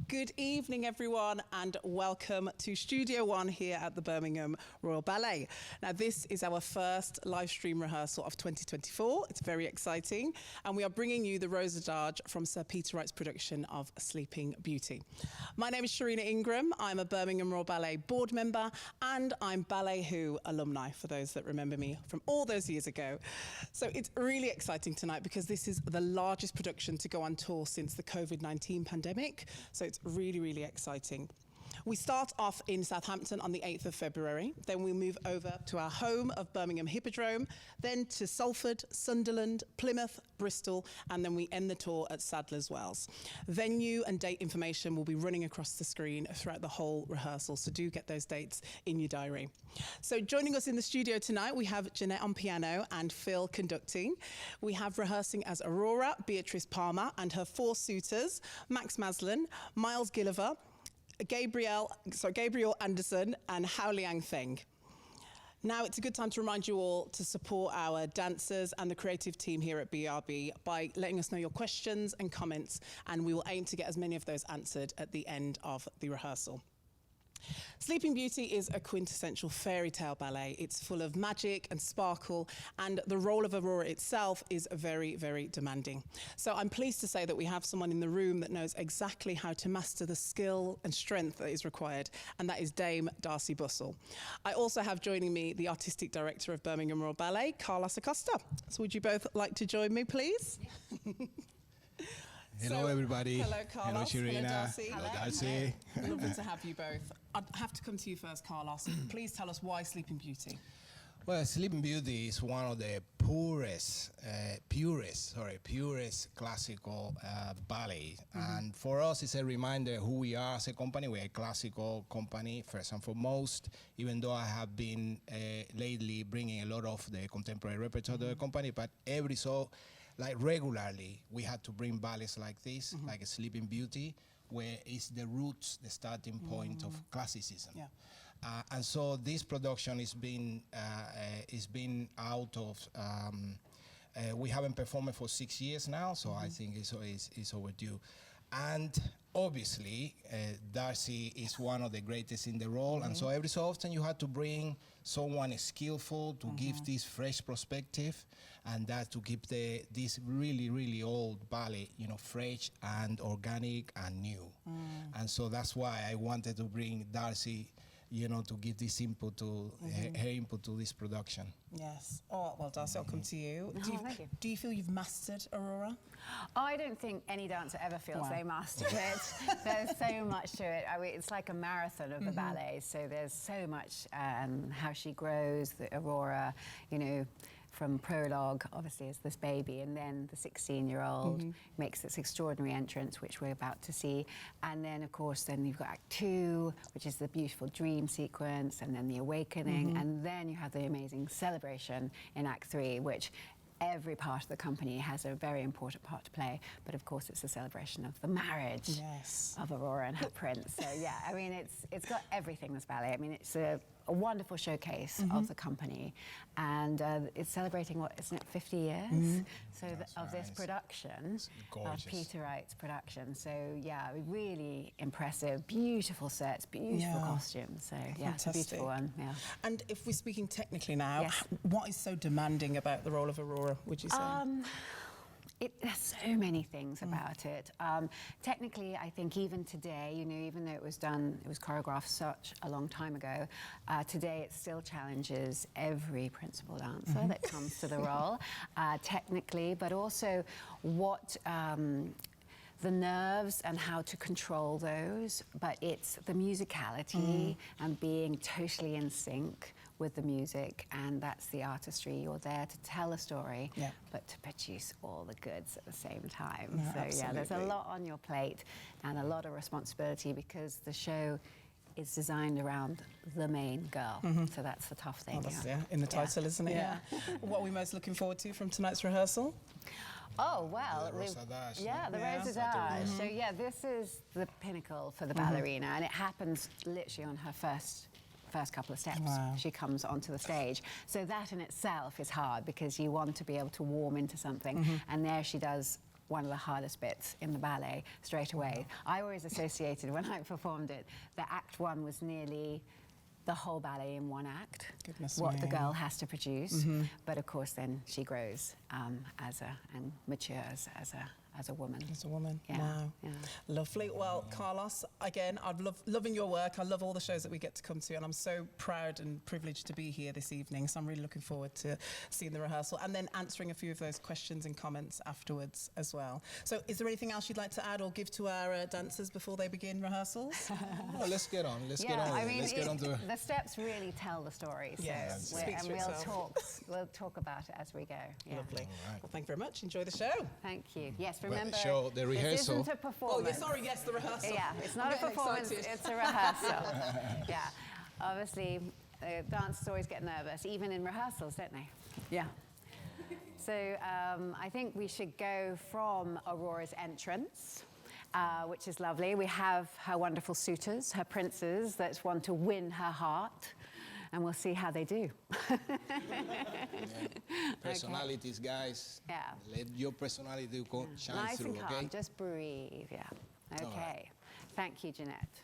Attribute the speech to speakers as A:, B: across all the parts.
A: Good evening, everyone, and welcome to Studio One here at the Birmingham Royal Ballet. Now, this is our first live stream rehearsal of 2024. It's very exciting, and we are bringing you the Rose Adage from Sir Peter Wright's production of Sleeping Beauty. My name is Sharina Ingram. I'm a Birmingham Royal Ballet board member, and I'm Ballet Who alumni, for those that remember me from all those years ago. So it's really exciting tonight because this is the largest production to go on tour since the COVID-19 pandemic. So it's really, really exciting. We start off in Southampton on the 8th of February. Then we move over to our home of Birmingham Hippodrome, then to Salford, Sunderland, Plymouth, Bristol, and then we end the tour at Sadler's Wells. Venue and date information will be running across the screen throughout the whole rehearsal, so do get those dates in your diary. So joining us in the studio tonight, we have Jeanette on piano and Phil conducting. We have rehearsing as Aurora, Beatrice Palmer, and her four suitors, Max Maslin, Miles Gilliver, Gabriel Anderson and Hao Liang Feng. Now it's a good time to remind you all to support our dancers and the creative team here at BRB by letting us know your questions and comments, and we will aim to get as many of those answered at the end of the rehearsal. Sleeping Beauty is a quintessential fairy tale ballet. It's full of magic and sparkle, and the role of Aurora itself is very, very demanding. So I'm pleased to say that we have someone in the room that knows exactly how to master the skill and strength that is required, and that is Dame Darcey Bussell. I also have joining me the Artistic Director of Birmingham Royal Ballet, Carlos Acosta. So would you both like to join me, please?
B: Hello, everybody.
A: Hello, Carlos.
B: Hello, Sharina.
A: Hello, Darcy.
B: Hello, Darcy.
A: Lovely to have you both. I'd have to come to you first, Carlos. Please tell us why Sleeping Beauty.
B: Well, Sleeping Beauty is one of the purest classical ballet. And for us, it's a reminder who we are as a company. We're a classical company, first and foremost, even though I have been lately bringing a lot of the contemporary repertoire to the company, but regularly, we had to bring ballets like this, like a Sleeping Beauty, where it's the roots, the starting point of classicism. Yeah. And so this production is being out of, we haven't performed it for 6 years now, so I think it's overdue. And obviously, Darcy is one of the greatest in the role, and so every so often you had to bring someone skillful to give this fresh perspective, and that to keep this really, really old ballet, fresh and organic and new. And so that's why I wanted to bring Darcy, to give this input to her input to this production.
A: Yes. Oh, well, Darcy, I'll come to you.
C: Thank you.
A: Do you feel you've mastered Aurora?
C: I don't think any dancer ever feels they mastered it. There's so much to it. I mean, it's like a marathon of the ballet, so there's so much how she grows, the Aurora, from prologue, obviously, as this baby, and then the 16-year-old makes this extraordinary entrance, which we're about to see. And then, of course, then you've got Act 2, which is the beautiful dream sequence, and then the awakening, and then you have the amazing celebration in Act 3, which every part of the company has a very important part to play, but of course it's a celebration of the marriage of Aurora and her prince. So yeah, I mean it's got everything, this ballet. I mean it's a wonderful showcase of the company, and it's celebrating, what, isn't it, 50 years? So of this production, of Peter Wright's production. So yeah, really impressive, beautiful sets, beautiful costumes. So yeah, it's a beautiful one. Yeah.
A: And if we're speaking technically now, what is so demanding about the role of Aurora, would you say?
C: There's so many things about it. Technically, I think even today, even though it was choreographed such a long time ago, today it still challenges every principal dancer that comes to the role, technically, but also what the nerves and how to control those, but it's the musicality and being totally in sync with the music, and that's the artistry. You're there to tell a story, but to produce all the goods at the same time. So yeah, there's a lot on your plate and a lot of responsibility because the show is designed around the main girl. So that's the tough thing.
A: In the title, isn't it? Yeah. What are we most looking forward to from tonight's rehearsal?
C: Oh, well,
B: the Rose Adage.
C: Yeah, the Rose Adage. So yeah, this is the pinnacle for the ballerina, and it happens literally on her first couple of steps. She comes onto the stage. So that in itself is hard because you want to be able to warm into something, and there she does one of the hardest bits in the ballet straight away. I always associated, when I performed it, that Act 1 was nearly the whole ballet in one act.
A: Goodness
C: what
A: me.
C: the girl has to produce. But of course, then she grows and matures as a woman.
A: As a woman,
C: Yeah,
A: wow.
C: yeah.
A: Lovely. Well, Carlos, again, I'm loving your work. I love all the shows that we get to come to, and I'm so proud and privileged to be here this evening. So I'm really looking forward to seeing the rehearsal and then answering a few of those questions and comments afterwards as well. So is there anything else you'd like to add or give to our dancers before they begin rehearsals?
B: Well, let's get on. Let's get on.
C: I
B: with it.
C: mean,
B: Let's get on to it.
C: the steps really tell the story. So
A: Yes,
C: we're-
A: speaks
C: and
A: for
C: we'll
A: itself.
C: we'll talk about it as we go. Yeah.
A: Lovely.
B: right.
A: Well, thank you very much. Enjoy the show.
C: Thank you. Yes,
B: Well,
C: remember,
B: show the
C: this
B: rehearsal.
C: isn't a
A: Oh,
C: performance.
A: yeah, sorry, yes, the rehearsal.
C: Yeah, it's not
A: I'm
C: a
A: getting
C: performance,
A: excited.
C: it's a rehearsal. Yeah, obviously, dancers always get nervous, even in rehearsals, don't they? Yeah. So I think we should go from Aurora's entrance, which is lovely. We have her wonderful suitors, her princes that want to win her heart, and we'll see how they do.
B: Personalities, guys.
C: Yeah.
B: Let your personality shine
C: Nice
B: through,
C: and calm,
B: okay?
C: just breathe, yeah.
B: All
C: Okay,
B: right.
C: thank you, Jeanette.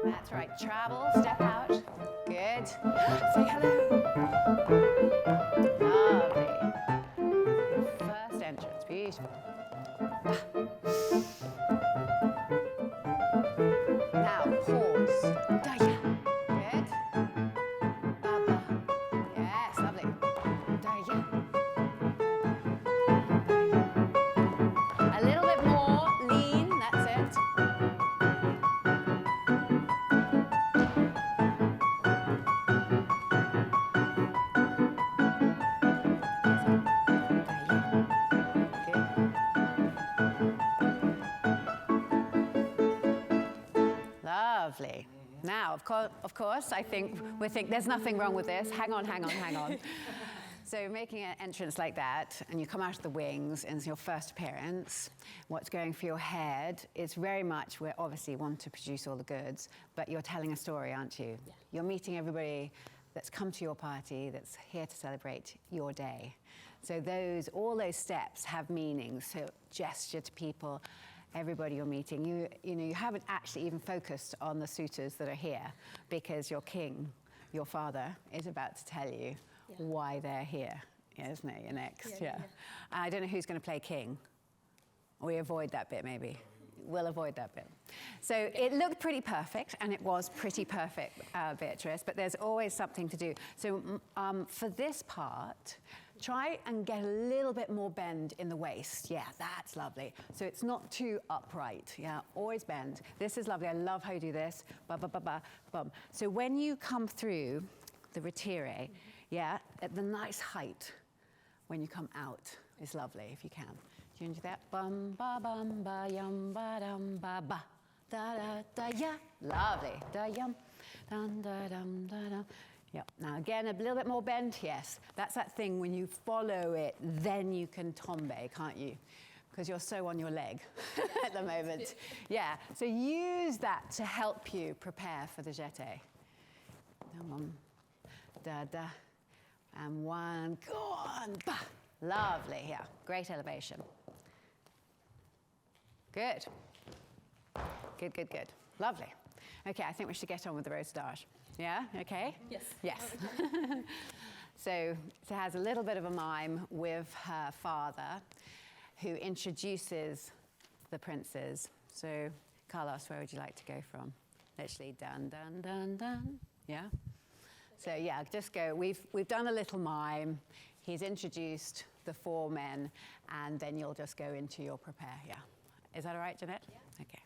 C: That's right, travel, step out. Good. Say hello. Lovely. First entrance, beautiful. Now pause. Daya. Good. Baba. Yes, lovely. Daya. A little bit more lean, that's it. Lovely. Now, of course, I think we think there's nothing wrong with this. Hang on, hang on, hang on. So making an entrance like that, and you come out of the wings, and it's your first appearance, what's going through your head is very much, we obviously want to produce all the goods, but you're telling a story, aren't you? Yeah. You're meeting everybody that's come to your party, that's here to celebrate your day. So all those steps have meanings, so gesture to people, everybody you're meeting. You haven't actually even focused on the suitors that are here, because your king, your father, is about to tell you why they're here, isn't it? You're next, yeah. I don't know who's going to play king. We avoid that bit, maybe. We'll avoid that bit. So it looked pretty perfect, and it was pretty perfect, Beatrice, but there's always something to do. So for this part, try and get a little bit more bend in the waist. Yeah, that's lovely. So it's not too upright. Yeah, always bend. This is lovely. I love how you do this. Ba, ba, ba, ba, bum. So when you come through the retire, yeah, at the nice height, when you come out, is lovely, if you can. Do you do that? Bum, ba, bum, ba, yum, ba, dum, ba, ba. Da, da, da, yeah. Lovely. Da, yum. Dun, da, dum, da, dum. Yep. Now again, a little bit more bend. Yes, that's that thing when you follow it, then you can tombe, can't you? Because you're so on your leg at the moment. Yeah. So use that to help you prepare for the jeté. Da da, and one, go on, ba. Lovely. Yeah. Great elevation. Good. Good. Good. Good. Lovely. Okay. I think we should get on with the Rose Adage. Yeah, okay?
D: Yes.
C: Yes. So it has a little bit of a mime with her father, who introduces the princes. So, Carlos, where would you like to go from? Literally, dun, dun, dun, dun. Yeah? So, yeah, just go. We've done a little mime. He's introduced the 4 men, and then you'll just go into your prepare. Yeah. Is that all right, Jeanette? Yeah. Okay.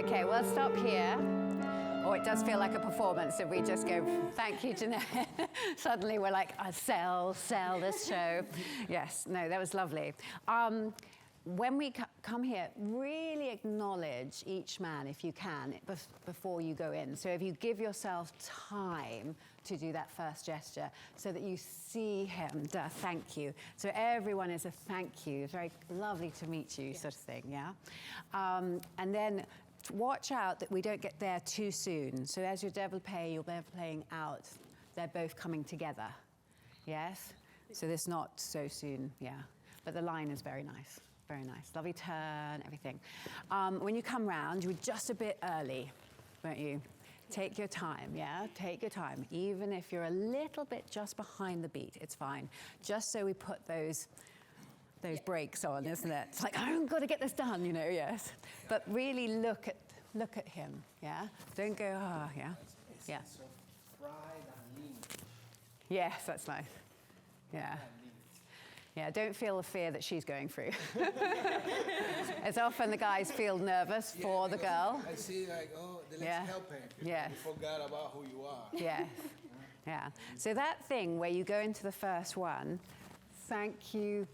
C: Okay, we'll stop here. Or it does feel like a performance if we just go, thank you, Jeanette. Suddenly we're like, sell this show. Yes, no, that was lovely. When we come here, really acknowledge each man, if you can, before you go in. So if you give yourself time to do that first gesture so that you see him, thank you. So everyone is a thank you. It's very lovely to meet you, sort of thing, yeah? And then watch out that we don't get there too soon. So as your développé, you're playing out, they're both coming together, yes? So this not so soon, yeah. But the line is very nice. Very nice. Lovely turn, everything. When you come round, you're just a bit early, won't you? Take your time, yeah? Take your time. Even if you're a little bit just behind the beat, it's fine. Just so we put those brakes on, isn't it? It's like, I've got to get this done, you know, yes. But really look at him, yeah? Don't go, yeah? Yeah.
B: So fried and lean.
C: Yes, that's nice. Yeah. Yeah, don't feel the fear that she's going through. As often the guys feel nervous for the girl.
B: I see like, let's help her.
C: Yes.
B: You forgot about who you are.
C: Yes. Yeah. So that thing where you go into the first one, thank you,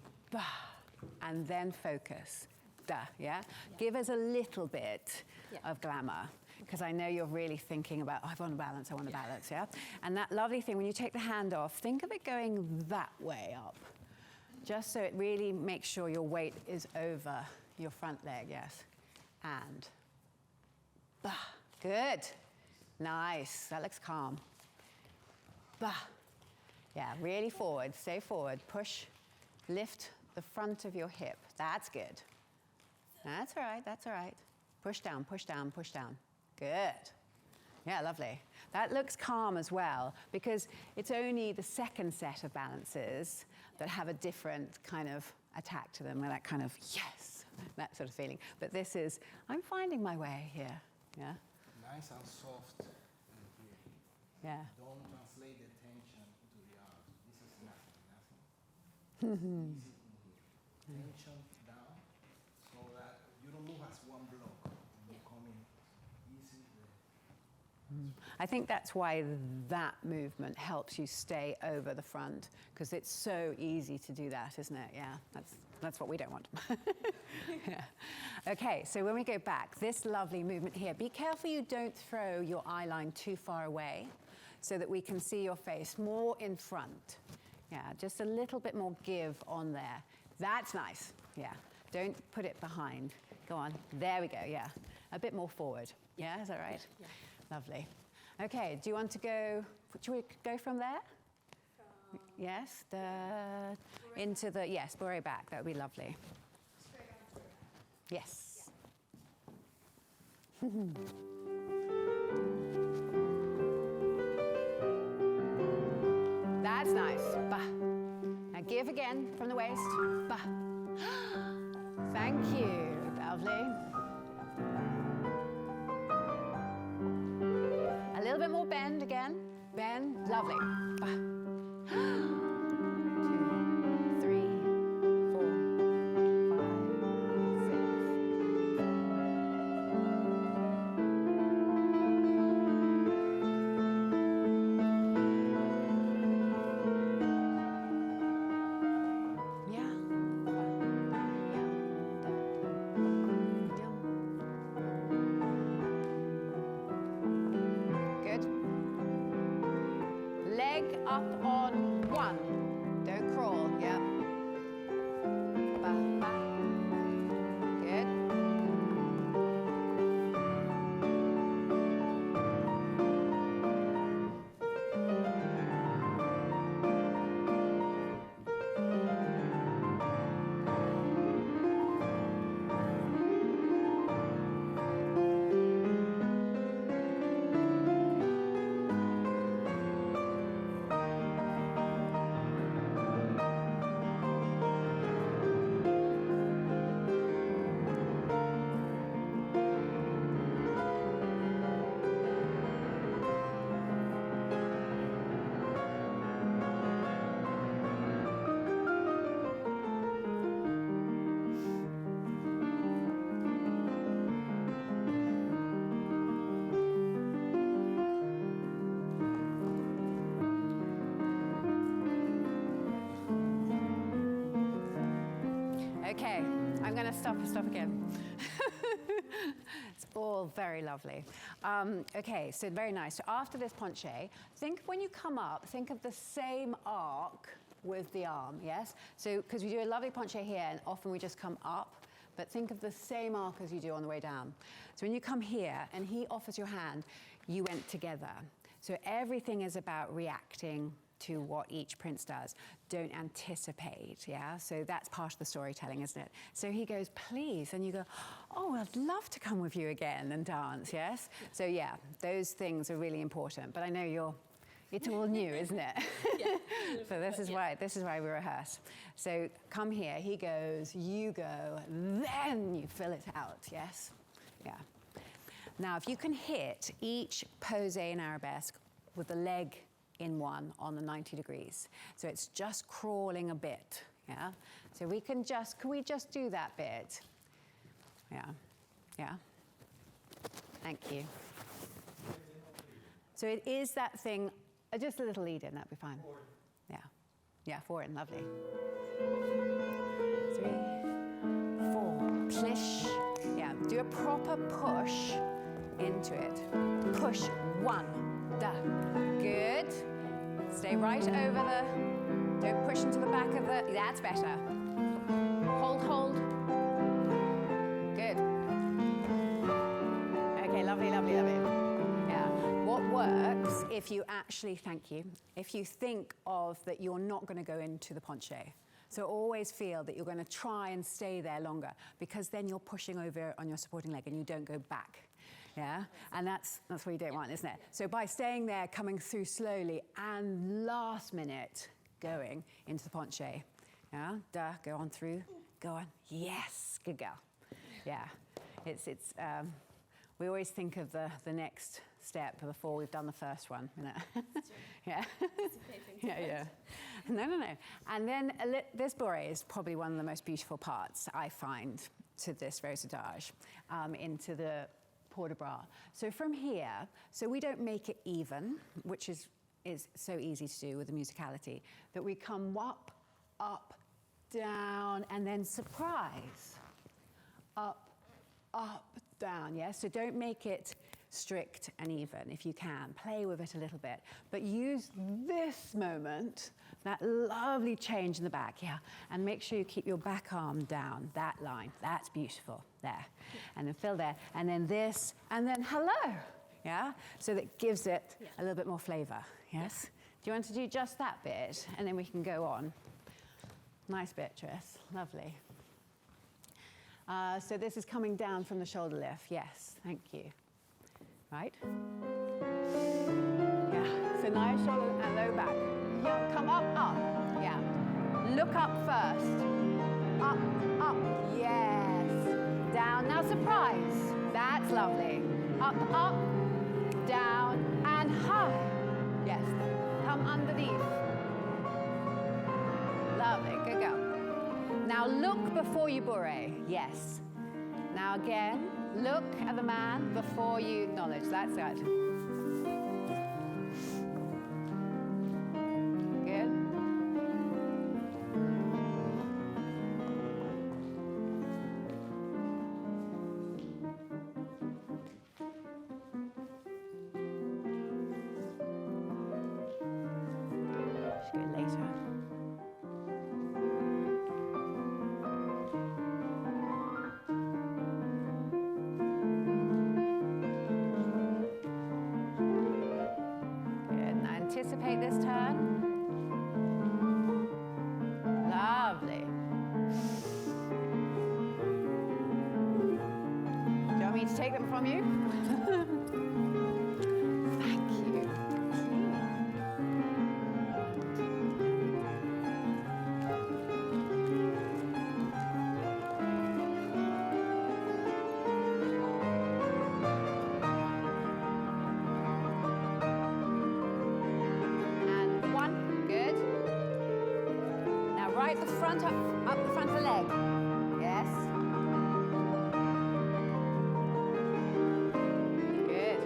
C: and then focus. Yeah? Give us a little bit of glamour. Because I know you're really thinking about, I want to balance, yeah? And that lovely thing, when you take the hand off, think of it going that way up. Just so it really makes sure your weight is over your front leg, yes. And, good. Nice, that looks calm. Yeah, really forward, stay forward. Push, lift the front of your hip. That's good. That's all right, that's all right. Push down, push down, push down. Good. Yeah, lovely. That looks calm as well, because it's only the second set of balances that have a different kind of attack to them, and that kind of, yes, that sort of feeling. But this is, I'm finding my way here, yeah?
B: Nice and soft in here.
C: Yeah.
B: Don't translate the tension to the arms. This is nothing. Easy in here. Tension down, so that you don't move as one block. You come in easy there.
C: I think that's why that movement helps you stay over the front, because it's so easy to do that, isn't it? Yeah, that's what we don't want. Yeah. Okay, so when we go back, this lovely movement here, be careful you don't throw your eye line too far away so that we can see your face more in front. Yeah, just a little bit more give on there. That's nice, yeah. Don't put it behind. Go on, there we go, yeah. A bit more forward. Yeah, is that right?
A: Yeah.
C: Lovely. Okay, do you want to go, should we go from there? Yes, into the, yes, bourrée back, that would be lovely. Yes. That's nice. Bah. Now give again from the waist. Bah. Thank you. Lovely. A little bit more bend again. Bend. Lovely. Bah. 2, 3, 4, 5, 6. Good. Leg up on 1. Don't crawl. Yep. Ba, ba. Good. Okay, I'm going to stop again. It's all very lovely. Okay, so very nice. So after this penché, think when you come up, think of the same arc with the arm, yes? So, because we do a lovely penché here, and often we just come up, but think of the same arc as you do on the way down. So when you come here, and he offers your hand, you went together. So everything is about reacting to what each prince does. Don't anticipate, yeah? So that's part of the storytelling, isn't it? So he goes, please, and you go, oh, I'd love to come with you again and dance, yes? So yeah, those things are really important, but I know it's all new, isn't it?
D: Yeah.
C: So this is why we rehearse. So come here, he goes, you go, then you fill it out, yes? Yeah. Now, if you can hit each pose in arabesque with the leg in one on the 90 degrees. So it's just crawling a bit, yeah? So can we just do that bit? Yeah, yeah. Thank you. So it is that thing, just a little lead in, that'd be fine. Forward. Yeah, yeah, forward, lovely. 3, 4, plish. Yeah, do a proper push into it. Push, 1, da. Good. Stay right over don't push into the back of that's better. Hold, hold. Good. Okay, lovely, lovely, lovely. Yeah. What works if you actually, thank you, if you think of that you're not going to go into the penché. So always feel that you're going to try and stay there longer, because then you're pushing over on your supporting leg and you don't go back. Yeah, and that's what you don't want, isn't it? So by staying there, coming through slowly, and last minute going into the penché. Yeah, da, go on through, go on. Yes, good girl. Yeah, we always think of the next step before we've done the first one, you know? Yeah. Yeah. No. And then this bourrée is probably one of the most beautiful parts, I find, to this Rose Adage, into the port de bras. So from here, so we don't make it even, which is so easy to do with the musicality, that we come up, up, down, and then surprise. Up, up, down, yeah? So don't make it strict and even if you can. Play with it a little bit, but use this moment, that lovely change in the back, yeah, and make sure you keep your back arm down, that line, that's beautiful, there. And then fill there, and then this, and then hello, yeah? So that gives it a little bit more flavor, yes? Do you want to do just that bit, and then we can go on? Nice bit, Tris, lovely. So this is coming down from the shoulder lift, yes, thank you. Right? Yeah, so nice shoulder and low back. Yeah, come up, up, yeah. Look up first. Up, up, yes. Down, now surprise. That's lovely. Up, up, down, and high. Yes, come underneath. Lovely, good girl. Now look before you bourrée, yes. Now again, look at the man before you acknowledge. That's it. Good. Should go later. Anticipate this turn. Lovely. Do you want me to take them from you? Thank you. Right, the front up the front of the leg. Yes. Good.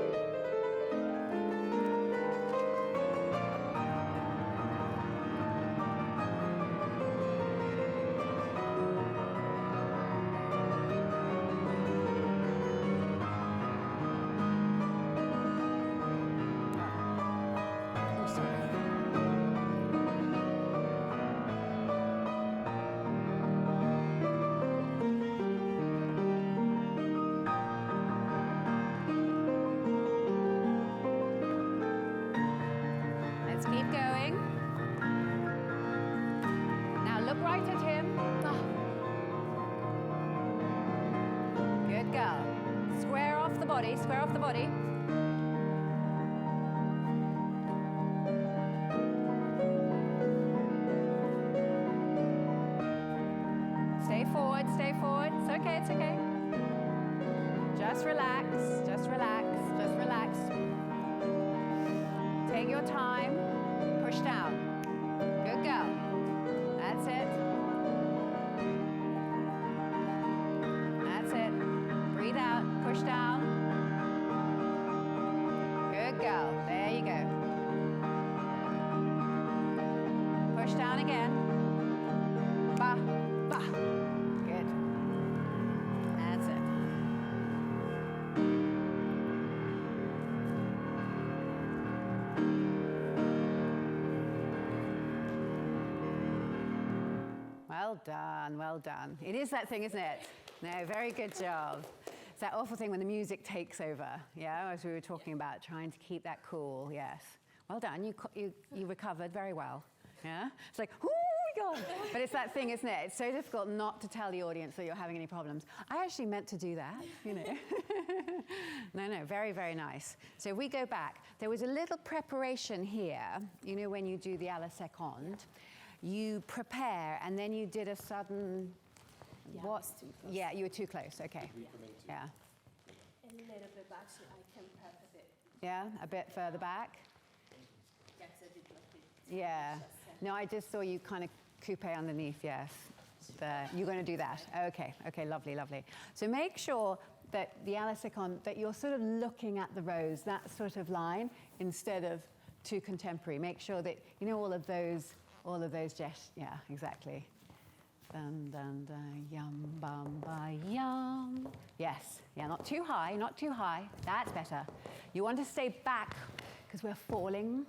C: girl. Square off the body, square off the body. Stay forward, stay forward. It's okay, it's okay. Just relax, just relax, just relax. Take your time, push down. Good girl. That's it. That's it. Breathe out, push down. Good girl. There you go. Push down again. Ba, ba. Good. That's it. Well done, well done. It is that thing, isn't it? No, very good job. It's that awful thing when the music takes over, yeah, as we were talking about, trying to keep that cool, yes. Well done, you recovered very well, yeah? It's like, oh my God. But it's that thing, isn't it? It's so difficult not to tell the audience that you're having any problems. I actually meant to do that, you know. No, very, very nice. So if we go back, there was a little preparation here, you know, when you do the à la seconde. You prepare, and then you did a sudden, what? Yeah, you were too close, okay. Yeah.
D: A little bit back so I can prep a bit.
C: Yeah, a bit further back?
D: Yes, I did like it.
C: Yeah. No, I just saw you kind of coupe underneath, yes. You're going to do that. Okay, lovely, lovely. So make sure that the à la seconde, that you're sort of looking at the rose, that sort of line, instead of too contemporary. Make sure that, you know, all of those gestures, yeah, exactly. Dun, dun, dun, yum, bum, ba, yum. Yes, yeah, not too high, not too high. That's better. You want to stay back because we're falling.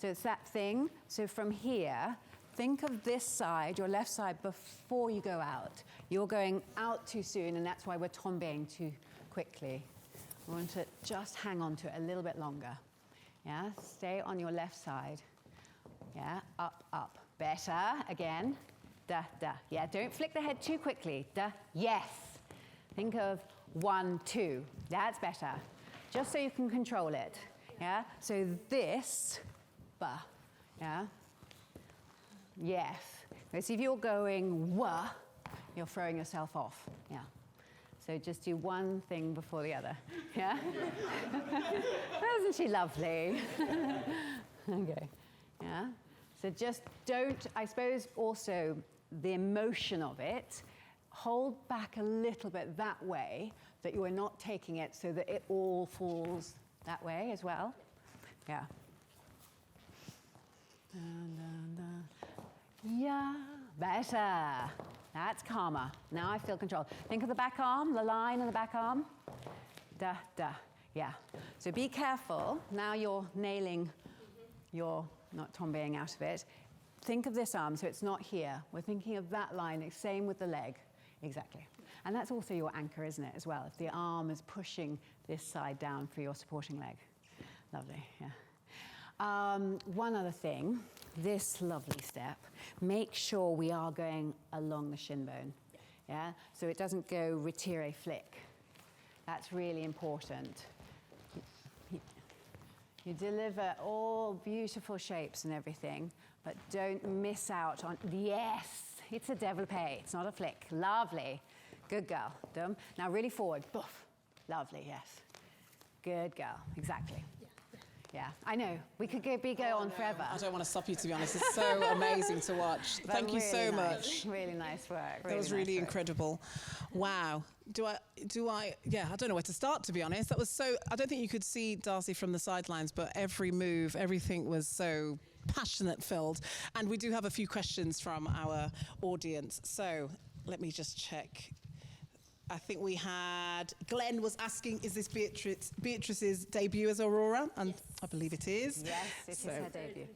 C: So it's that thing. So from here, think of this side, your left side, before you go out. You're going out too soon, and that's why we're tombéing too quickly. We want to just hang on to it a little bit longer. Yeah, stay on your left side. Yeah, up, up. Better. Again. Da, da. Yeah, don't flick the head too quickly. Da. Yes. Think of 1, 2. That's better. Just so you can control it. Yeah. So this. Ba. Yeah. Yes. So if you're going wah, you're throwing yourself off. Yeah. So just do one thing before the other. Yeah. Isn't she lovely? Okay. Yeah. So just don't, I suppose also the emotion of it, hold back a little bit that way, that you are not taking it so that it all falls that way as well. Yeah. Yeah, better. That's calmer. Now I feel control. Think of the back arm, the line on the back arm. Da, da, yeah. So be careful. Now you're nailing your, not tombéing out of it. Think of this arm, so it's not here. We're thinking of that line, same with the leg. Exactly. And that's also your anchor, isn't it, as well? If the arm is pushing this side down for your supporting leg. Lovely, yeah. One other thing, this lovely step, make sure we are going along the shin bone. Yeah? So it doesn't go retire flick. That's really important. You deliver all beautiful shapes and everything, but don't miss out on, yes, it's a développé, it's not a flick. Lovely. Good girl. Dum. Now really forward. Boof. Lovely, yes. Good girl. Exactly. Yeah, I know. We could go on forever.
A: I don't want to stop you, to be honest. It's so amazing to watch. Thank you so much.
C: Really nice work.
A: That was really incredible. Wow. Yeah, I don't know where to start, to be honest. That was so, I don't think you could see Darcey from the sidelines, but every move, everything was so passionate filled. And we do have a few questions from our audience. So let me just check. I think we had, Glenn was asking, is this Beatrice's debut as Aurora? And yes. I believe it is.
C: Yes, it is her debut.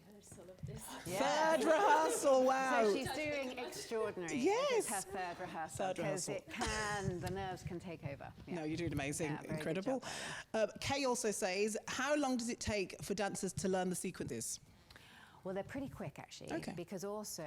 A: Third rehearsal, wow.
C: So she's doing extraordinary.
A: Yes.
C: It's her third rehearsal. Because the nerves can take over. Yeah.
A: No, you're doing amazing, incredible. Kay also says, how long does it take for dancers to learn the sequences?
C: Well, they're pretty quick, actually,
A: Okay.
C: because also,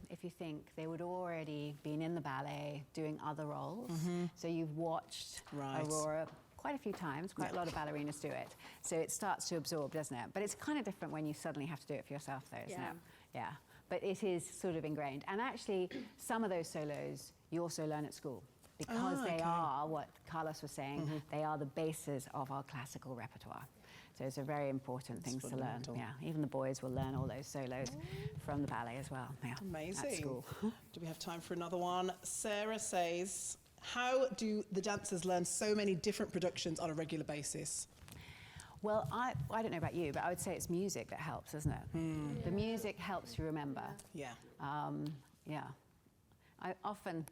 C: if you think, they would already been in the ballet doing other roles. So you've watched
A: Right.
C: Aurora quite a few times, quite a lot of ballerinas do it. So it starts to absorb, doesn't it? But it's kind of different when you suddenly have to do it for yourself, though, isn't it? Yeah. But it is sort of ingrained. And actually, some of those solos you also learn at school, because they are, what Carlos was saying, they are the bases of our classical repertoire. So it's a very important thing to learn.
A: fundamental.
C: Yeah, even the boys will learn all those solos from the ballet as well. Yeah,
A: Amazing.
C: at school.
A: Do we have time for another one? Sarah says, how do the dancers learn so many different productions on a regular basis?
C: Well, I don't know about you, but I would say it's music that helps, isn't it? The music helps you remember.
A: Yeah.
C: Yeah.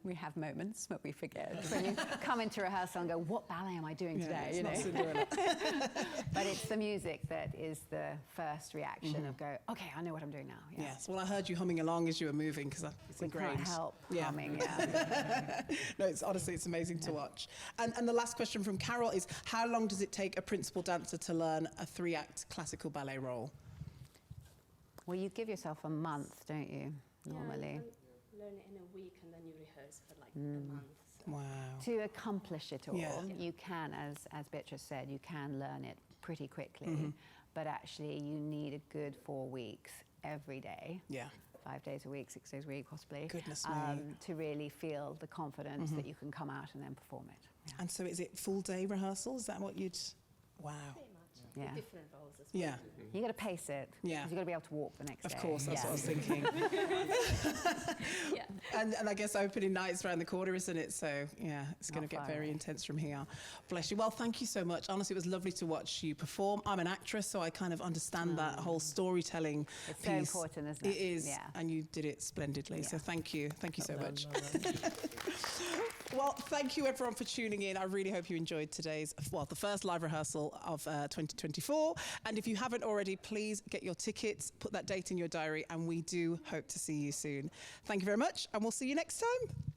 C: We have moments when we forget. When you come into rehearsal and go, what ballet am I doing today?
A: It's
C: You
A: not
C: know?
A: Cinderella.
C: But it's the music that is the first reaction of go, okay, I know what I'm doing now. Yeah.
A: Yes. Well, I heard you humming along as you were moving because it's
C: We
A: ingrained.
C: can't help
A: Yeah.
C: humming, yeah.
A: No, it's honestly, it's amazing to watch. And the last question from Carol is, how long does it take a principal dancer to learn a 3-act classical ballet role?
C: Well, you give yourself a month, don't you, normally?
D: Yeah, learn it in a week and then you rehearse for like a month. So.
A: Wow.
C: To accomplish it all,
A: Yeah.
C: you can, as Beatrice said, you can learn it pretty quickly, but actually you need a good 4 weeks every day.
A: Yeah.
C: 5 days a week, 6 days a week, possibly.
A: Goodness me.
C: To really feel the confidence that you can come out and then perform it. Yeah.
A: And so is it full day rehearsal? Is that what you'd... Wow.
D: Pretty much.
C: Yeah.
D: With different roles as well.
A: Yeah.
C: You got to pace it.
A: Yeah.
C: 'Cause you got to be able to walk the next day.
A: Of course, that's
C: Yeah.
A: what I was thinking.
D: Yeah.
A: And I guess opening night's around the corner, isn't it? So, yeah, it's going to
C: Not
A: get
C: far
A: very
C: away.
A: intense from here. Bless you. Well, thank you so much. Honestly, it was lovely to watch you perform. I'm an actress, so I kind of understand that whole storytelling
C: It's
A: piece.
C: so important, isn't it?
A: It is,
C: Yeah.
A: and you did it splendidly. So
C: Yeah.
A: thank you. Thank you so much. Well, thank you everyone for tuning in. I really hope you enjoyed today's, well, the first live rehearsal of 2024. And if you haven't already, please get your tickets, put that date in your diary, and we do hope to see you soon. Thank you very much, and we'll see you next time.